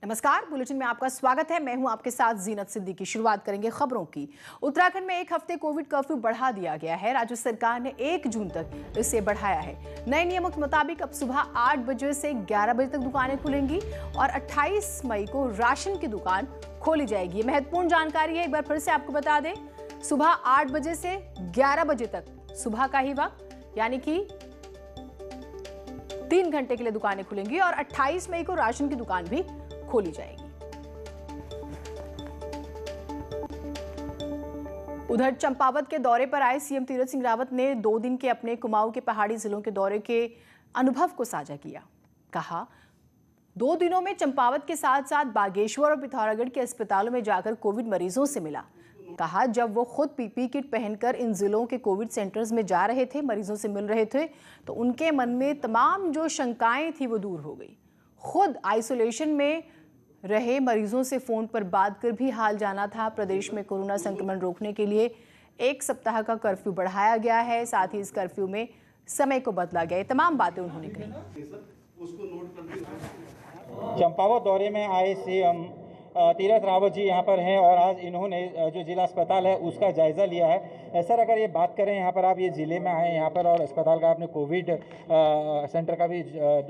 नमस्कार, बुलेटिन में आपका स्वागत है। मैं हूं आपके साथ जीनत सिद्दीकी। शुरुआत करेंगे खबरों की। उत्तराखंड में एक हफ्ते कोविड कर्फ्यू बढ़ा दिया गया है। राज्य सरकार ने 1 जून तक इसे बढ़ाया है। नए नियमों के मुताबिक अब सुबह 8 बजे से 11 बजे तक दुकानें खुलेंगी और 28 मई को राशन की दुकान खोली जाएगी। महत्वपूर्ण जानकारी है, एक बार फिर से आपको बता दें, सुबह 8 बजे से 11 बजे तक सुबह का ही वक्त, यानी कि 3 घंटे के लिए दुकानें खुलेंगी और 28 मई को राशन की दुकान भी खोली जाएगी। उधर चंपावत के दौरे पर आए सीएम तीरथ सिंह रावत ने 2 दिन के अपने कुमाऊं के पहाड़ी जिलों के दौरे के अनुभव को साझा किया। कहा, 2 दिनों में चंपावत के साथ साथ बागेश्वर और पिथौरागढ़ के अस्पतालों में जाकर कोविड मरीजों से मिला। कहा, जब वो खुद पीपीई किट पहनकर इन जिलों के कोविड सेंटर्स में जा रहे थे, मरीजों से मिल रहे थे, तो उनके मन में तमाम जो शंकाएं थी वो दूर हो गई। खुद आइसोलेशन में रहे मरीजों से फोन पर बात कर भी हाल जाना था। प्रदेश में कोरोना संक्रमण रोकने के लिए 1 सप्ताह का कर्फ्यू बढ़ाया गया है। साथ ही इस कर्फ्यू में समय को बदला गया। तमाम बातें उन्होंने कही। चंपावत दौरे में आए सीएम तीरथ रावत जी यहाँ पर हैं और आज इन्होंने जो जिला अस्पताल है उसका जायज़ा लिया है। सर, अगर ये बात करें, यहाँ पर आप ये ज़िले में आए यहाँ पर और अस्पताल का आपने कोविड सेंटर का भी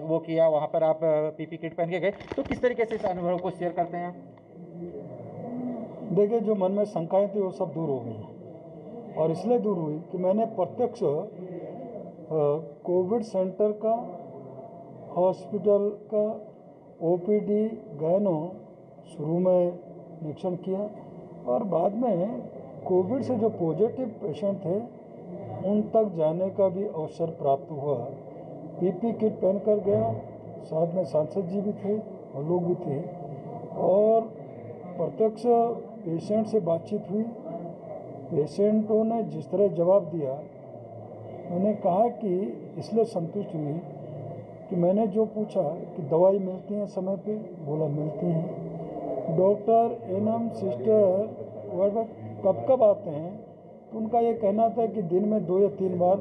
वो किया, वहाँ पर आप पीपीई किट पहन के गए, तो किस तरीके से इस अनुभव को शेयर करते हैं? देखिए, जो मन में शंकाएं थी वो सब दूर हो गई और इसलिए दूर हुई कि मैंने प्रत्यक्ष कोविड सेंटर का, हॉस्पिटल का, ओपीडी गैनो शुरू में निरीक्षण किया और बाद में कोविड से जो पॉजिटिव पेशेंट थे उन तक जाने का भी अवसर प्राप्त हुआ। पीपीई किट पहनकर गया, साथ में सांसद जी भी थे और लोग भी थे और प्रत्यक्ष पेशेंट से बातचीत हुई। पेशेंटों ने जिस तरह जवाब दिया, मैंने कहा कि इसलिए संतुष्ट हुई कि मैंने जो पूछा कि दवाई मिलती है समय पे, बोला मिलती हैं। डॉक्टर, एनएम, सिस्टर वगैरह कब आते हैं, तो उनका ये कहना था कि दिन में 2 या 3 बार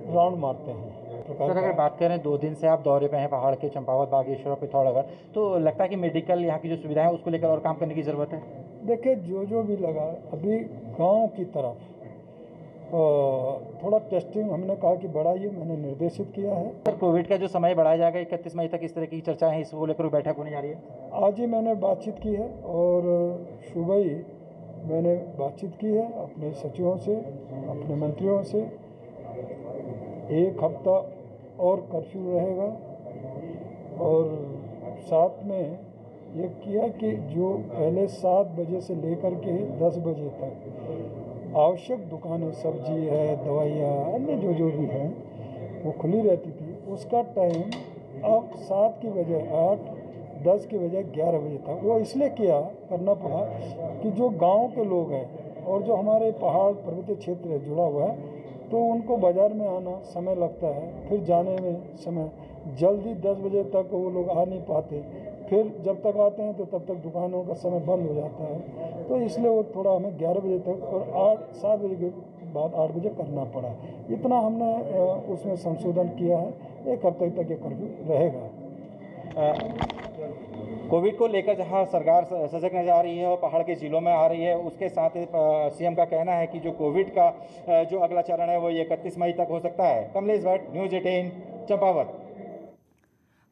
राउंड मारते हैं। सर, अगर बात करें 2 दिन से आप दौरे पे हैं पहाड़ के, चंपावत, बागेश्वर और पिथौरागढ़, तो लगता है कि मेडिकल यहाँ की जो सुविधा है उसको लेकर और काम करने की ज़रूरत है? देखिए, जो भी लगा, अभी गांव की तरफ थोड़ा टेस्टिंग हमने कहा कि बढ़ाइए, मैंने निर्देशित किया है। सर, कोविड का जो समय बढ़ाया जाएगा 31 मई तक, इस तरह की चर्चा है, इसको लेकर बैठक होने जा रही है? आज ही मैंने बातचीत की है और सुबह ही मैंने बातचीत की है अपने सचिवों से, अपने मंत्रियों से। 1 हफ्ता और कर्फ्यू रहेगा और साथ में ये किया कि जो पहले 7 बजे से लेकर के 10 बजे तक आवश्यक दुकानें, सब्जी है, दवाइयाँ, अन्य जो भी हैं वो खुली रहती थी, उसका टाइम अब 7 की बजाय 8, 10 की बजाय 11 बजे तक वो इसलिए करना पड़ा कि जो गांव के लोग हैं और जो हमारे पहाड़ पर्वतीय क्षेत्र है जुड़ा हुआ है, तो उनको बाज़ार में आना समय लगता है, फिर जाने में समय, जल्दी 10 बजे तक वो लोग आ नहीं पाते, फिर जब तक आते हैं तो तब तक दुकानों का समय बंद हो जाता है। तो इसलिए वो थोड़ा हमें 11 बजे तक और 7 बजे के बाद 8 बजे करना पड़ा। इतना हमने उसमें संशोधन किया है। 1 हफ्ते तक ये कर्फ्यू रहेगा। कोविड को लेकर जहां सरकार सजग नजर आ रही है और पहाड़ के जिलों में आ रही है, उसके साथ सीएम का कहना है कि जो कोविड का जो अगला चरण है वो 31 मई तक हो सकता है। कमलेश भट्ट, न्यूज़ 18, चंपावत।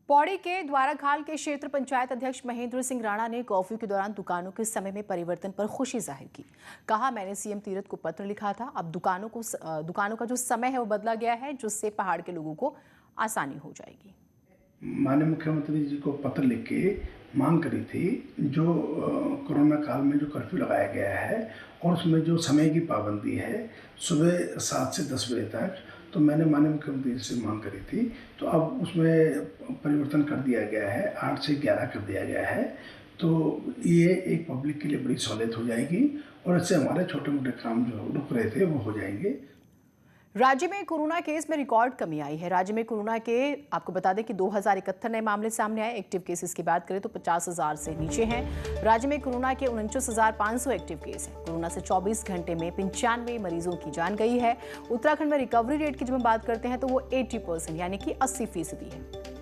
पौड़ी के द्वाराखाल के क्षेत्र पंचायत अध्यक्ष महेंद्र सिंह राणा ने कर्फ्यू के दौरान दुकानों के समय में परिवर्तन पर खुशी जाहिर की। कहा, मैंने सीएम तीरथ को पत्र लिखा था, अब दुकानों का जो समय है वो बदला गया है, जिससे पहाड़ के लोगों को आसानी हो जाएगी। माननीय मुख्यमंत्री जी को पत्र लिख के मांग करी थी, जो कोरोना काल में जो कर्फ्यू लगाया गया है और उसमें जो समय की पाबंदी है सुबह 7 से 10 बजे तक, तो मैंने माननीय मुख्यमंत्री जी से मांग करी थी, तो अब उसमें परिवर्तन कर दिया गया है, 8 से 11 कर दिया गया है। तो ये एक पब्लिक के लिए बड़ी सहूलियत हो जाएगी और इससे हमारे छोटे मोटे काम जो रुक रहे थे वो हो जाएंगे। राज्य में कोरोना केस में रिकॉर्ड कमी आई है। राज्य में कोरोना के आपको बता दें कि 2071 नए मामले सामने आए। एक्टिव केसेस की बात करें तो 50,000 से नीचे हैं। राज्य में कोरोना के 49,500 एक्टिव केस हैं। कोरोना से 24 घंटे में 95 मरीजों की जान गई है। उत्तराखंड में रिकवरी रेट की जब हम बात करते हैं तो वो 80% यानी कि 80% है।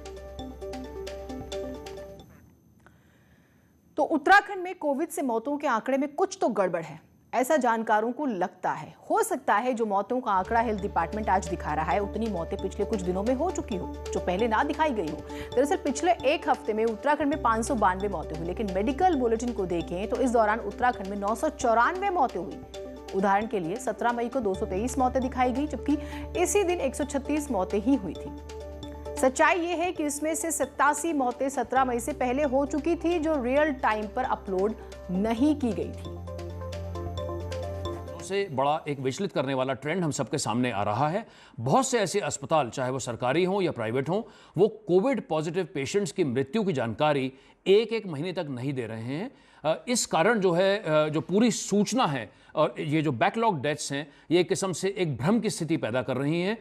उत्तराखंड में कोविड से मौतों के आंकड़े में कुछ तो गड़बड़ है, ऐसा जानकारों को लगता है। हो सकता है जो मौतों का आंकड़ा हेल्थ डिपार्टमेंट आज दिखा रहा है उतनी मौतें पिछले कुछ दिनों में हो चुकी हो जो पहले ना दिखाई गई हो। दरअसल पिछले एक हफ्ते में उत्तराखंड में 592 मौतें हुई, लेकिन मेडिकल बुलेटिन को देखें तो इस दौरान उत्तराखंड में 994 मौतें हुई। उदाहरण के लिए 17 मई को 223 मौतें दिखाई गई, जबकि इसी दिन 136 मौतें ही हुई थी। सच्चाई ये है कि इसमें से 87 मौतें 17 मई से पहले हो चुकी थी, जो रियल टाइम पर अपलोड नहीं की गई थी। से बड़ा एक विचलित करने वाला ट्रेंड हम सबके सामने आ रहा है। बहुत से ऐसे अस्पताल, चाहे वो सरकारी हों या प्राइवेट हों, वो कोविड पॉजिटिव पेशेंट्स की मृत्यु की जानकारी एक महीने तक नहीं दे रहे हैं। इस कारण जो है, जो पूरी सूचना है और ये जो बैकलॉग डेथ्स हैं, ये एक किस्म से एक भ्रम की स्थिति पैदा कर रही हैं।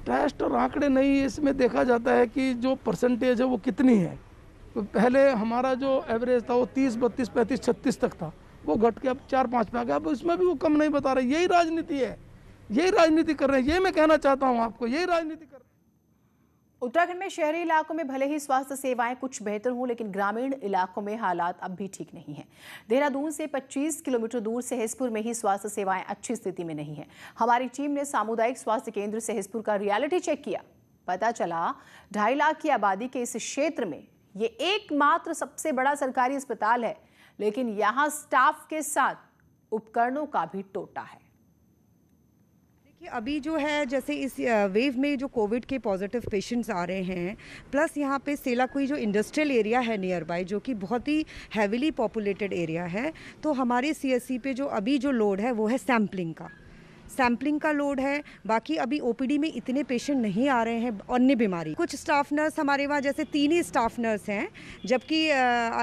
टेस्ट और आंकड़े नहीं, इसमें देखा जाता है कि जो परसेंटेज है वो कितनी है। तो पहले हमारा जो एवरेज था वो 30, 32, 35, 36 तक था, वो घट के अब 4-5 पे आ गया। अब इसमें भी वो कम नहीं बता रहे। यही राजनीति है, यही राजनीति कर रहे हैं। ये मैं कहना चाहता हूँ आपको, यही राजनीति कर रहे हैं। उत्तराखंड में शहरी इलाकों में भले ही स्वास्थ्य सेवाएं कुछ बेहतर हों, लेकिन ग्रामीण इलाकों में हालात अब भी ठीक नहीं हैं। देहरादून से 25 किलोमीटर दूर सहसपुर में ही स्वास्थ्य सेवाएं अच्छी स्थिति में नहीं है। हमारी टीम ने सामुदायिक स्वास्थ्य केंद्र सहसपुर का रियलिटी चेक किया। पता चला 2.5 लाख की आबादी के इस क्षेत्र में ये एकमात्र सबसे बड़ा सरकारी अस्पताल है, लेकिन यहां स्टाफ के साथ उपकरणों का भी टोटा है। देखिए, अभी जो है जैसे इस वेव में जो कोविड के पॉजिटिव पेशेंट्स आ रहे हैं, प्लस यहाँ पे सेलाकुई जो इंडस्ट्रियल एरिया है नियर बाय, जो कि बहुत ही हैविली पॉपुलेटेड एरिया है, तो हमारे सीएससी पे जो अभी जो लोड है वो है सैम्पलिंग का लोड है। बाकी अभी ओपीडी में इतने पेशेंट नहीं आ रहे हैं अन्य बीमारी। कुछ स्टाफ नर्स हमारे वहाँ जैसे 3 ही स्टाफ नर्स हैं, जबकि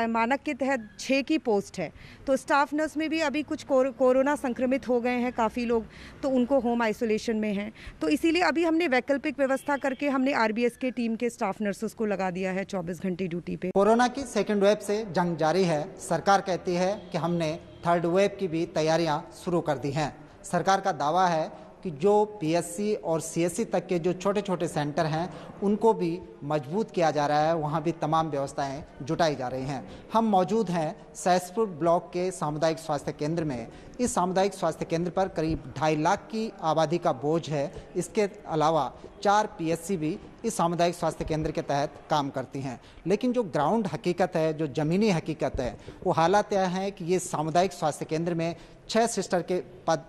मानक के तहत 6 की पोस्ट है। तो स्टाफ नर्स में भी अभी कुछ कोरोना संक्रमित हो गए हैं काफ़ी लोग, तो उनको होम आइसोलेशन में हैं। तो इसीलिए अभी हमने वैकल्पिक व्यवस्था करके हमने आरबीएस के टीम के स्टाफ नर्सेस को लगा दिया है 24 घंटे ड्यूटी पे। कोरोना की सेकेंड वेव से जंग जारी है। सरकार कहती है कि हमने थर्ड वेव की भी तैयारियां शुरू कर दी हैं। सरकार का दावा है कि जो पीएससी और सीएससी तक के जो छोटे छोटे सेंटर हैं उनको भी मजबूत किया जा रहा है, वहाँ भी तमाम व्यवस्थाएं जुटाई जा रही हैं। हम मौजूद हैं सहसपुर ब्लॉक के सामुदायिक स्वास्थ्य केंद्र में। इस सामुदायिक स्वास्थ्य केंद्र पर करीब 2.5 लाख की आबादी का बोझ है। इसके अलावा 4 पीएससी भी इस सामुदायिक स्वास्थ्य केंद्र के तहत काम करती हैं। लेकिन जो ग्राउंड हकीकत है, जो ज़मीनी हकीकत है, वो हालात यह है कि ये सामुदायिक स्वास्थ्य केंद्र में 6 सिस्टर के पद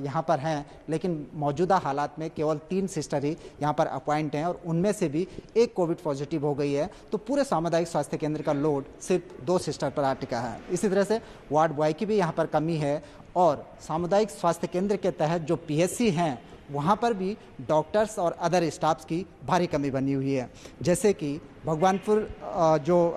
यहाँ पर हैं, लेकिन मौजूदा हालात में केवल 3 सिस्टर ही यहाँ पर अपॉइंट हैं और उनमें से भी एक कोविड पॉजिटिव हो गई है। तो पूरे सामुदायिक स्वास्थ्य केंद्र का लोड सिर्फ 2 सिस्टर पर आ टिका है। इसी तरह से वार्ड बॉय की भी यहाँ पर कमी है और सामुदायिक स्वास्थ्य केंद्र के तहत जो पीएससी हैं वहाँ पर भी डॉक्टर्स और अदर स्टाफ्स की भारी कमी बनी हुई है। जैसे कि भगवानपुर जो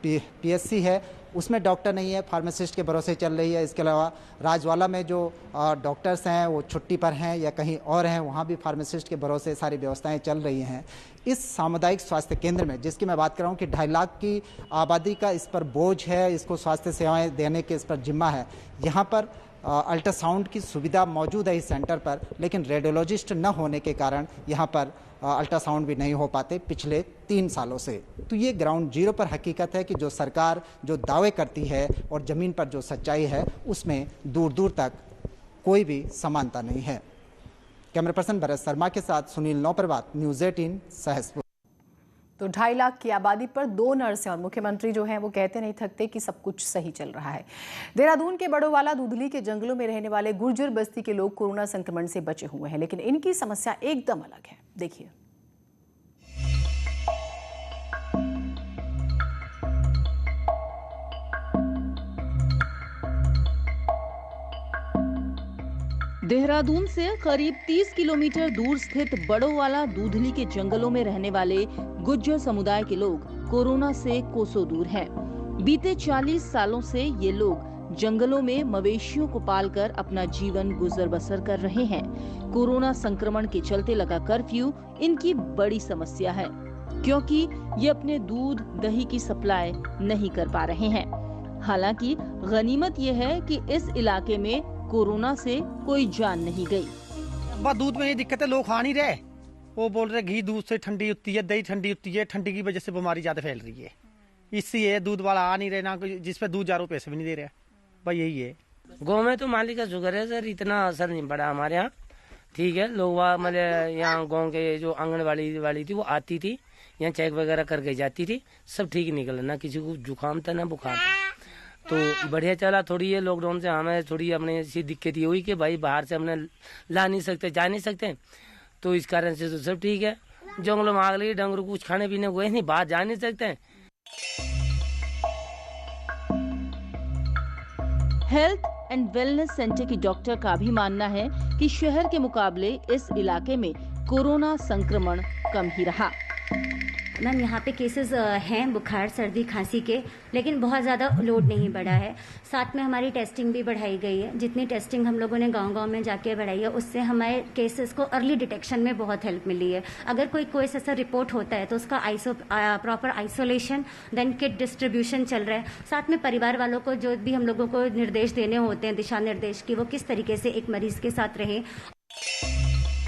पीएससी है उसमें डॉक्टर नहीं है, फार्मासिस्ट के भरोसे चल रही है। इसके अलावा राजवाला में जो डॉक्टर्स हैं वो छुट्टी पर हैं या कहीं और हैं, वहाँ भी फार्मासिस्ट के भरोसे सारी व्यवस्थाएं चल रही हैं। इस सामुदायिक स्वास्थ्य केंद्र में, जिसकी मैं बात कर रहा हूँ कि 2.5 लाख की आबादी का इस पर बोझ है, इसको स्वास्थ्य सेवाएं देने के इस पर जिम्मा है। यहाँ पर अल्ट्रासाउंड की सुविधा मौजूद है इस सेंटर पर, लेकिन रेडियोलॉजिस्ट न होने के कारण यहाँ पर अल्ट्रासाउंड भी नहीं हो पाते पिछले 3 सालों से। तो ये ग्राउंड जीरो पर हकीकत है कि जो सरकार जो दावे करती है और ज़मीन पर जो सच्चाई है उसमें दूर दूर तक कोई भी समानता नहीं है। कैमरा पर्सन भरत शर्मा के साथ सुनील नौप्रभात, न्यूज़ 18 सहसपुर। तो 2.5 लाख की आबादी पर 2 नर्स हैं और मुख्यमंत्री जो हैं वो कहते नहीं थकते कि सब कुछ सही चल रहा है। देहरादून के बड़ोवाला दूधली के जंगलों में रहने वाले गुर्जर बस्ती के लोग कोरोना संक्रमण से बचे हुए हैं, लेकिन इनकी समस्या एकदम अलग है। देखिए। देहरादून से करीब 30 किलोमीटर दूर स्थित बड़ोवाला दूधली के जंगलों में रहने वाले गुज्जर समुदाय के लोग कोरोना से कोसों दूर हैं। बीते 40 सालों से ये लोग जंगलों में मवेशियों को पालकर अपना जीवन गुजर बसर कर रहे हैं। कोरोना संक्रमण के चलते लगा कर्फ्यू इनकी बड़ी समस्या है, क्योंकि ये अपने दूध दही की सप्लाई नहीं कर पा रहे हैं। हालांकि गनीमत ये है कि इस इलाके में कोरोना से कोई जान नहीं गई। बस दूध में ये दिक्कत है, लोग खा नहीं रहे। वो बोल रहे घी दूध से ठंडी होती है, दही ठंडी होती है, ठंडी की वजह से बीमारी ज्यादा फैल रही है। इससे ये दूध वाला आ नहीं रहे ना, जिस पे दूध जा रहा पैसे भी नहीं दे रहे भाई, यही है। गाँव में तो मालिक का शुक्र है सर, इतना असर नहीं पड़ा हमारे यहाँ। ठीक है, लोग वहाँ मतलब यहाँ गाँव के जो आंगनबाड़ी वाली थी वो आती थी, यहाँ चेक वगैरह करके जाती थी, सब ठीक निकला, ना किसी को जुकाम था ना बुखार था, तो बढ़िया चला। थोड़ी ये लॉकडाउन से हमें थोड़ी अपने ऐसी दिक्कत ये हुई कि भाई बाहर से हमने ला नहीं सकते, जा नहीं सकते, तो इस कारण से तो सब ठीक है। जंगलों में आग लगी, डंगरों कुछ खाने पीने को नहीं, बाहर जा नहीं सकते। हेल्थ एंड वेलनेस सेंटर की डॉक्टर का भी मानना है कि शहर के मुकाबले इस इलाके में कोरोना संक्रमण कम ही रहा। मैम यहाँ पे केसेस हैं बुखार सर्दी खांसी के, लेकिन बहुत ज़्यादा लोड नहीं बढ़ा है। साथ में हमारी टेस्टिंग भी बढ़ाई गई है। जितनी टेस्टिंग हम लोगों ने गांव-गांव में जाके बढ़ाई है, उससे हमारे केसेस को अर्ली डिटेक्शन में बहुत हेल्प मिली है। अगर कोई ऐसा रिपोर्ट होता है तो उसका proper isolation, then kit distribution चल रहा है। साथ में परिवार वालों को जो भी हम लोगों को निर्देश देने होते हैं, दिशा निर्देश की, वो किस तरीके से एक मरीज के साथ रहें।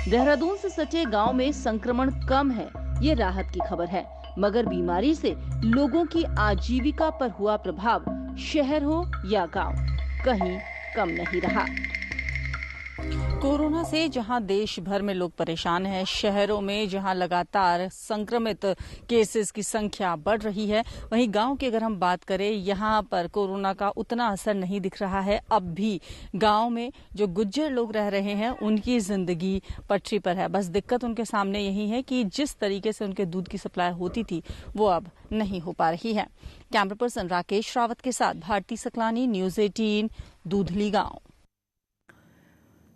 देहरादून से सटे गांव में संक्रमण कम है, ये राहत की खबर है, मगर बीमारी से लोगों की आजीविका पर हुआ प्रभाव शहर हो या गांव, कहीं कम नहीं रहा। कोरोना से जहां देश भर में लोग परेशान हैं, शहरों में जहां लगातार संक्रमित केसेस की संख्या बढ़ रही है, वहीं गांव की अगर हम बात करें, यहां पर कोरोना का उतना असर नहीं दिख रहा है। अब भी गांव में जो गुज्जर लोग रह रहे हैं, उनकी जिंदगी पटरी पर है। बस दिक्कत उनके सामने यही है कि जिस तरीके से उनके दूध की सप्लाई होती थी, वो अब नहीं हो पा रही है। कैमरा पर्सन राकेश रावत के साथ भारती सकलानी, न्यूज़ 18, दूधली गाँव।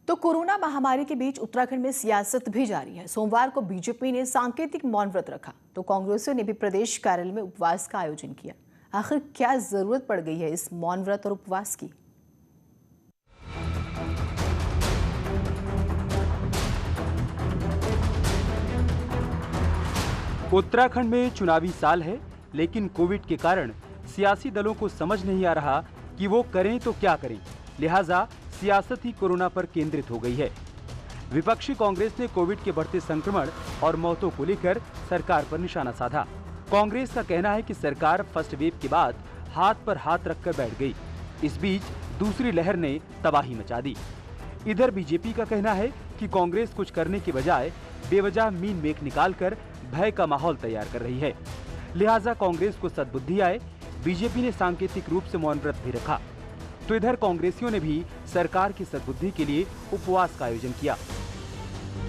तो कोरोना महामारी के बीच उत्तराखंड में सियासत भी जारी है। सोमवार को बीजेपी ने सांकेतिक मौन व्रत रखा, तो कांग्रेसियों ने भी प्रदेश कार्यालय में उपवास का आयोजन किया। आखिर क्या जरूरत पड़ गई है इस मौन व्रत और उपवास की? उत्तराखंड में चुनावी साल है, लेकिन कोविड के कारण सियासी दलों को समझ नहीं आ रहा कि वो करें तो क्या करें। लिहाजा सियासत ही कोरोना पर केंद्रित हो गई है। विपक्षी कांग्रेस ने कोविड के बढ़ते संक्रमण और मौतों को लेकर सरकार पर निशाना साधा। कांग्रेस का कहना है कि सरकार फर्स्ट वेव के बाद हाथ पर हाथ रखकर बैठ गई। इस बीच दूसरी लहर ने तबाही मचा दी। इधर बीजेपी का कहना है कि कांग्रेस कुछ करने के बजाय बेवजह मीन मेख निकालकर भय का माहौल तैयार कर रही है। लिहाजा कांग्रेस को सद्बुद्धि आए, बीजेपी ने सांकेतिक रूप से मौन व्रत भी रखा। तो इधर कांग्रेसियों ने भी सरकार की सद्बुद्धि के लिए उपवास का आयोजन किया।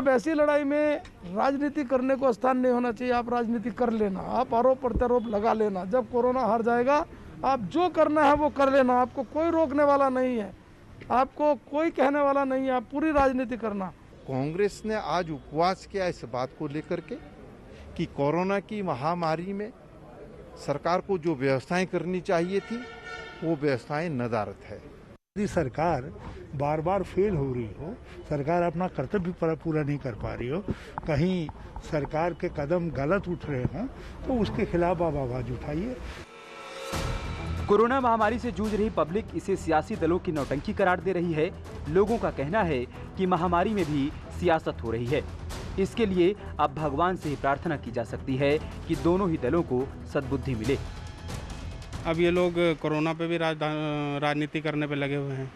ऐसी लड़ाई में राजनीति करने को स्थान नहीं होना चाहिए। आप राजनीति कर लेना, आप आरोप प्रत्यारोप लगा लेना। जब कोरोना हार जाएगा, आप जो करना है वो कर लेना। आपको कोई रोकने वाला नहीं है, आपको कोई कहने वाला नहीं है। आप पूरी राजनीति करना। कांग्रेस ने आज उपवास किया इस बात को लेकर के कि कोरोना की महामारी में सरकार को जो व्यवस्थाएं करनी चाहिए थी, वो व्यवस्थाएं नदारद है। यदि सरकार बार बार फेल हो रही हो, सरकार अपना कर्तव्य पूरा नहीं कर पा रही हो, कहीं सरकार के कदम गलत उठ रहे हों, तो उसके खिलाफ आप आवाज उठाइए। कोरोना महामारी से जूझ रही पब्लिक इसे सियासी दलों की नौटंकी करार दे रही है। लोगों का कहना है कि महामारी में भी सियासत हो रही है। इसके लिए अब भगवान से ही प्रार्थना की जा सकती है कि दोनों ही दलों को सद्बुद्धि मिले। अब ये लोग कोरोना पे भी राजनीति करने पे लगे हुए हैं।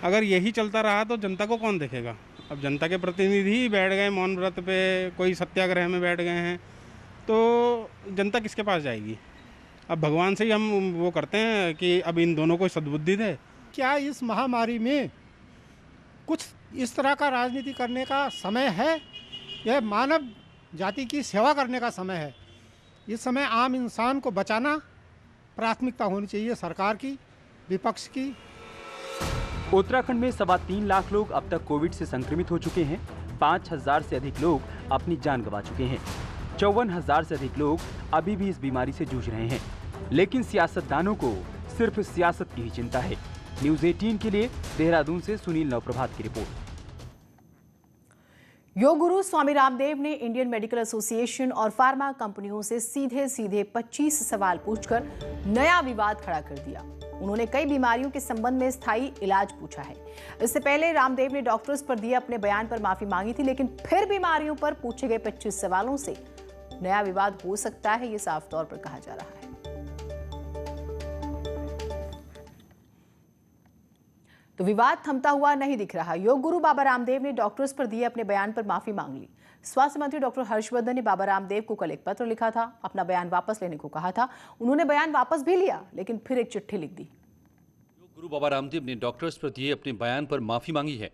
अगर यही चलता रहा तो जनता को कौन देखेगा? अब जनता के प्रतिनिधि बैठ गए मौन व्रत पे, कोई सत्याग्रह में बैठ गए हैं, तो जनता किसके पास जाएगी? अब भगवान से ही हम वो करते हैं कि अब इन दोनों को सद्बुद्धि दे। क्या इस महामारी में कुछ इस तरह का राजनीति करने का समय है? यह मानव जाति की सेवा करने का समय है। इस समय आम इंसान को बचाना प्राथमिकता होनी चाहिए सरकार की, विपक्ष की। उत्तराखंड में 3.25 लाख लोग अब तक कोविड से संक्रमित हो चुके हैं। 5,000 से अधिक लोग अपनी जान गंवा चुके हैं। 54,000 से अधिक लोग अभी भी इस बीमारी से जूझ रहे हैं। लेकिन सियासतदानों को सिर्फ सियासत की ही चिंता है। न्यूज़ 18 के लिए देहरादून से सुनील नवप्रभात की रिपोर्ट। योग गुरु स्वामी रामदेव ने इंडियन मेडिकल एसोसिएशन और फार्मा कंपनियों से सीधे 25 सवाल पूछकर नया विवाद खड़ा कर दिया। उन्होंने कई बीमारियों के संबंध में स्थायी इलाज पूछा है। इससे पहले रामदेव ने डॉक्टर्स पर दिए अपने बयान पर माफी मांगी थी, लेकिन फिर बीमारियों पर पूछे गए 25 सवालों से नया विवाद हो सकता है, ये साफ तौर पर कहा जा रहा है। तो विवाद थमता हुआ नहीं दिख रहा। योग गुरु बाबा रामदेव ने डॉक्टर्स पर दिए अपने बयान पर माफी मांग ली। स्वास्थ्य मंत्री डॉक्टर हर्षवर्धन ने बाबा रामदेव को कल एक पत्र लिखा था, अपना बयान वापस लेने को कहा था। उन्होंने बयान वापस भी लिया, लेकिन फिर एक चिट्ठी लिख दी। योग गुरु बाबा रामदेव ने डॉक्टर्स पर दिए अपने बयान पर माफी मांगी है।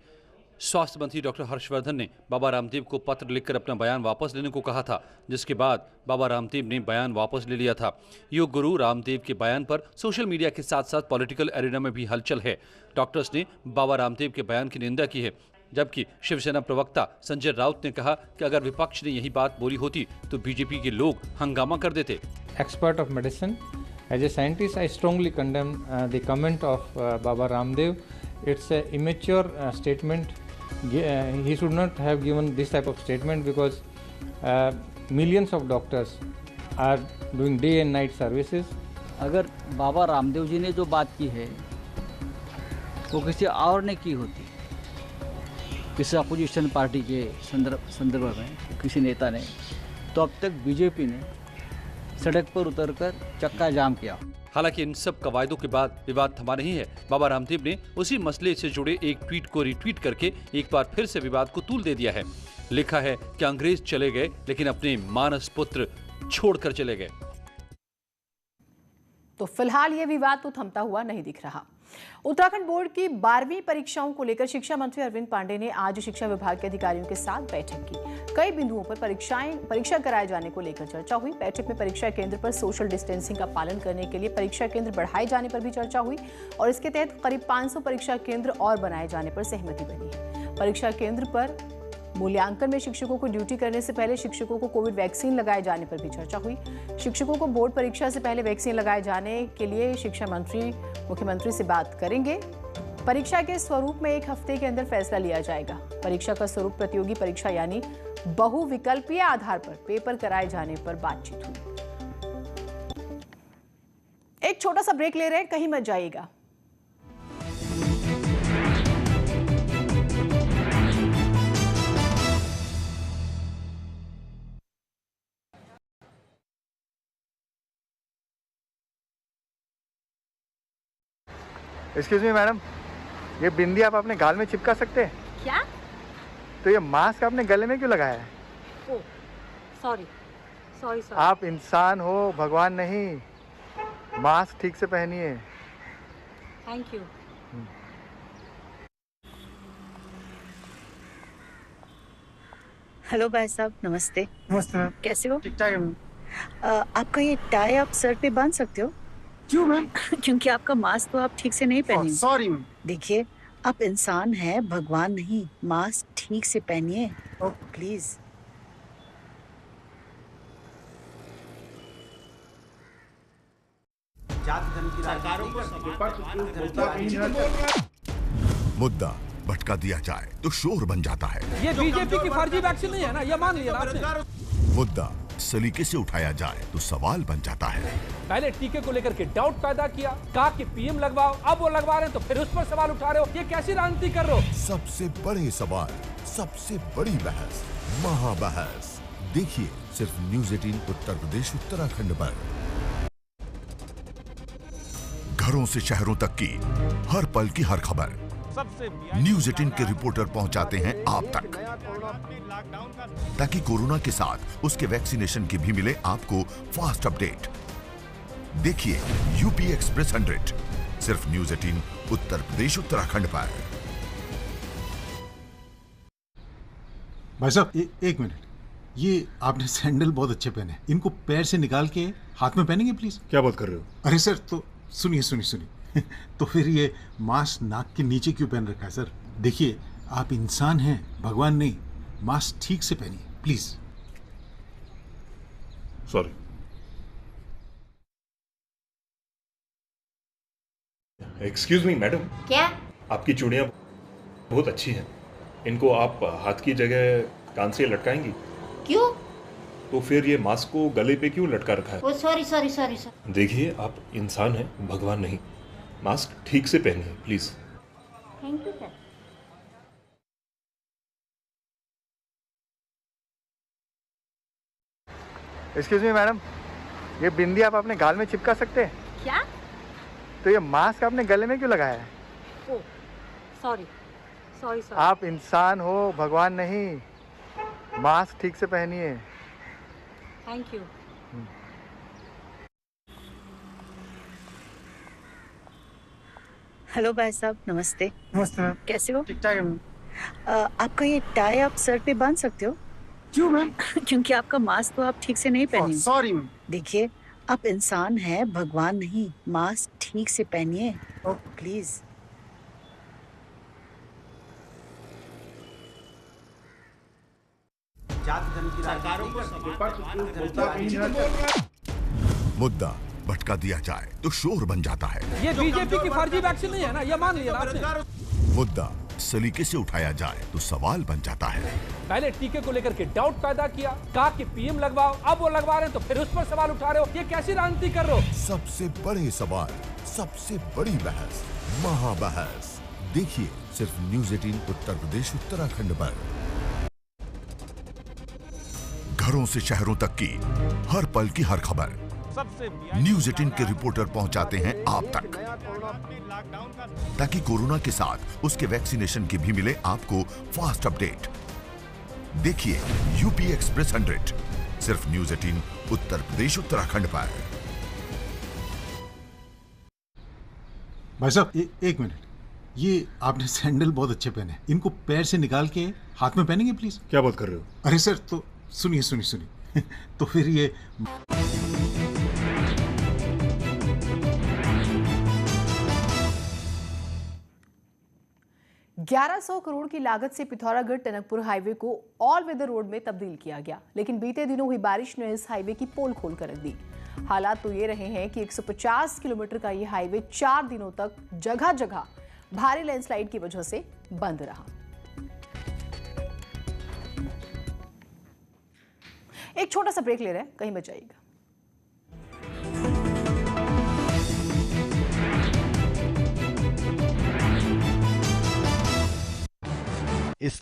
स्वास्थ्य मंत्री डॉक्टर हर्षवर्धन ने बाबा रामदेव को पत्र लिखकर अपना बयान वापस लेने को कहा था, जिसके बाद बाबा रामदेव ने बयान वापस ले लिया था। योग गुरु रामदेव के बयान पर सोशल मीडिया के साथ साथ पॉलिटिकल एरिना में भी हलचल है। डॉक्टर्स ने बाबा रामदेव के बयान की निंदा की है, जबकि शिवसेना प्रवक्ता संजय राउत ने कहा कि अगर विपक्ष ने यही बात बोली होती तो बीजेपी के लोग हंगामा कर देते। Expert of medicine, as a scientist, I strongly condemn the comment of Baba Ramdev. It's a immature statement. He should not have given this type of statement because millions of doctors are doing day and night services. अगर बाबा रामदेव जी ने जो बात की है वो किसी और ने की होती, किसी अपोजिशन पार्टी के संदर्भ में किसी नेता ने, तो अब तक बीजेपी ने सड़क पर उतरकर चक्का जाम किया। हालांकि इन सब कवायदों के बाद विवाद थमा नहीं है। बाबा रामदेव ने उसी मसले से जुड़े एक ट्वीट को रीट्वीट करके एक बार फिर से विवाद को तूल दे दिया है। लिखा है कि अंग्रेज चले गए लेकिन अपने मानस पुत्र छोड़कर चले गए। तो फिलहाल ये विवाद तो थमता हुआ नहीं दिख रहा। उत्तराखंड बोर्ड की 12वीं परीक्षाओं को लेकर शिक्षा मंत्री अरविंद पांडे ने आज शिक्षा विभाग के अधिकारियों के साथ बैठक की। कई बिंदुओं पर परीक्षा कराए जाने को लेकर चर्चा हुई। बैठक में परीक्षा केंद्र पर सोशल डिस्टेंसिंग का पालन करने के लिए परीक्षा केंद्र बढ़ाए जाने पर भी चर्चा हुई और इसके तहत करीब 500 परीक्षा केंद्र और बनाए जाने पर सहमति बनी है। परीक्षा केंद्र पर मूल्यांकन में शिक्षकों को ड्यूटी करने से पहले शिक्षकों को कोविड वैक्सीन लगाए जाने पर भी चर्चा हुई। शिक्षकों को बोर्ड परीक्षा से पहले वैक्सीन लगाए जाने के लिए शिक्षा मंत्री मुख्यमंत्री से बात करेंगे। परीक्षा के स्वरूप में 1 हफ्ते के अंदर फैसला लिया जाएगा। परीक्षा का स्वरूप प्रतियोगी परीक्षा यानी बहुविकल्पीय आधार पर पेपर कराए जाने पर बातचीत हुई। एक छोटा सा ब्रेक ले रहे हैं, कहीं मत जाइएगा। एक्सक्यूज मी मैडम, ये बिंदी आप अपने गाल में चिपका सकते हैं क्या? तो ये मास्क आपने गले में क्यों लगाया है? ओह, सॉरी। आप इंसान हो, भगवान नहीं। मास्क ठीक से पहनिए। Thank you. हेलो भाई साहब, नमस्ते। नमस्ते मैम। कैसे हो? ठीक ठाक है। आपका ये टाई आप सर पे बांध सकते हो? क्यों मैम? क्योंकि आपका मास्क तो आप ठीक से नहीं पहने। Sorry ma'am. देखिए, आप इंसान हैं, भगवान नहीं। मास्क ठीक से पहनिए प्लीज। मुद्दा भटका दिया जाए तो शोर बन जाता है। ये बीजेपी की फर्जी वैक्सीन नहीं है ना, ये मान लिया आपने। मुद्दा सलीके से उठाया जाए तो सवाल बन जाता है। पहले टीके को लेकर के डाउट पैदा किया, कहा कि पीएम लगवाओ, अब वो लगवा रहे हैं तो फिर उस पर सवाल उठा रहे हो। ये कैसी राजनीति कर रहे हो? सबसे बड़े सवाल, सबसे बड़ी बहस, महाबहस देखिए सिर्फ न्यूज़ 18 उत्तर प्रदेश उत्तराखंड पर। घरों से शहरों तक की हर पल की हर खबर न्यूज़ 18 के रिपोर्टर पहुंचाते हैं आप तक, ताकि कोरोना के साथ उसके वैक्सीनेशन की भी मिले आपको फास्ट अपडेट। देखिए यूपी एक्सप्रेस 100 सिर्फ न्यूज़ 18 उत्तर प्रदेश उत्तराखंड पर। भाई साहब एक मिनट, ये आपने सैंडल बहुत अच्छे पहने, इनको पैर से निकाल के हाथ में पहनेंगे प्लीज। क्या बात कर रहे हो? अरे सर, तो सुनिए तो फिर ये मास्क नाक के नीचे क्यों पहन रखा है सर? देखिए, आप इंसान हैं, भगवान नहीं। मास्क ठीक से पहनिए please. Sorry. Excuse me madam. क्या? आपकी चूड़ियां बहुत अच्छी हैं, इनको आप हाथ की जगह कान से लटकाएंगी? क्यों? तो फिर ये मास्क को गले पे क्यों लटका रखा है? ओ सॉरी। देखिए, आप इंसान हैं, भगवान नहीं। मास्क ठीक से पहनिए please. Thank you sir. Excuse me madam, ये बिंदी आप अपने गाल में चिपका सकते हैं क्या? तो ये मास्क आपने गले में क्यों लगाया है? ओह, सॉरी सॉरी सॉरी आप इंसान हो, भगवान नहीं। मास्क ठीक से पहनिए। Thank you. हेलो भाई साहब, नमस्ते। नमस्ते मैम। कैसे हो? ठीक ठाक है मैम। आपका ये टाई आप सर पे बांध सकते हो? क्यों मैम? क्योंकि आपका मास्क तो आप ठीक से नहीं पहने। Sorry ma'am. देखिए, आप इंसान हैं, भगवान नहीं। मास्क ठीक से पहनिए प्लीज। मुद्दा भटका दिया जाए तो शोर बन जाता है। ये बीजेपी की फर्जी वैक्सीन नहीं है ना, ये मान लिया आपने। मुद्दा सलीके से उठाया जाए तो सवाल बन जाता है। पहले टीके को लेकर के डाउट पैदा किया, कहा कि पीएम लगवाओ, अब वो लगवा रहे हैं तो फिर उस पर सवाल उठा रहे हो। ये कैसी राजनीति कर रहे हो? सबसे बड़े सवाल, सबसे बड़ी बहस, महाबहस देखिए सिर्फ न्यूज़ 18 उत्तर प्रदेश उत्तराखंड पर। घरों से शहरों तक की हर पल की हर खबर न्यूज़ 18 के रिपोर्टर पहुंचाते हैं आप तक, ताकि कोरोना के साथ उसके वैक्सीनेशन की भी मिले आपको फास्ट अपडेट। देखिए यूपी एक्सप्रेस 100 सिर्फ न्यूज़ 18 उत्तर प्रदेश उत्तराखंड पर। भाई साहब एक मिनट, ये आपने सैंडल बहुत अच्छे पहने, इनको पैर से निकाल के हाथ में पहनेंगे प्लीज। क्या बात कर रहे हो? अरे सर, तो सुनिए सुनिए सुनिए तो फिर ये 1100 करोड़ की लागत से पिथौरागढ़ टनकपुर हाईवे को ऑल वेदर रोड में तब्दील किया गया, लेकिन बीते दिनों हुई बारिश ने इस हाईवे की पोल खोल कर रख दी। हालात तो ये रहे हैं कि 150 किलोमीटर का ये हाईवे 4 दिनों तक जगह जगह भारी लैंडस्लाइड की वजह से बंद रहा। एक छोटा सा ब्रेक ले रहे हैं, कहीं मत जाइएगा। इस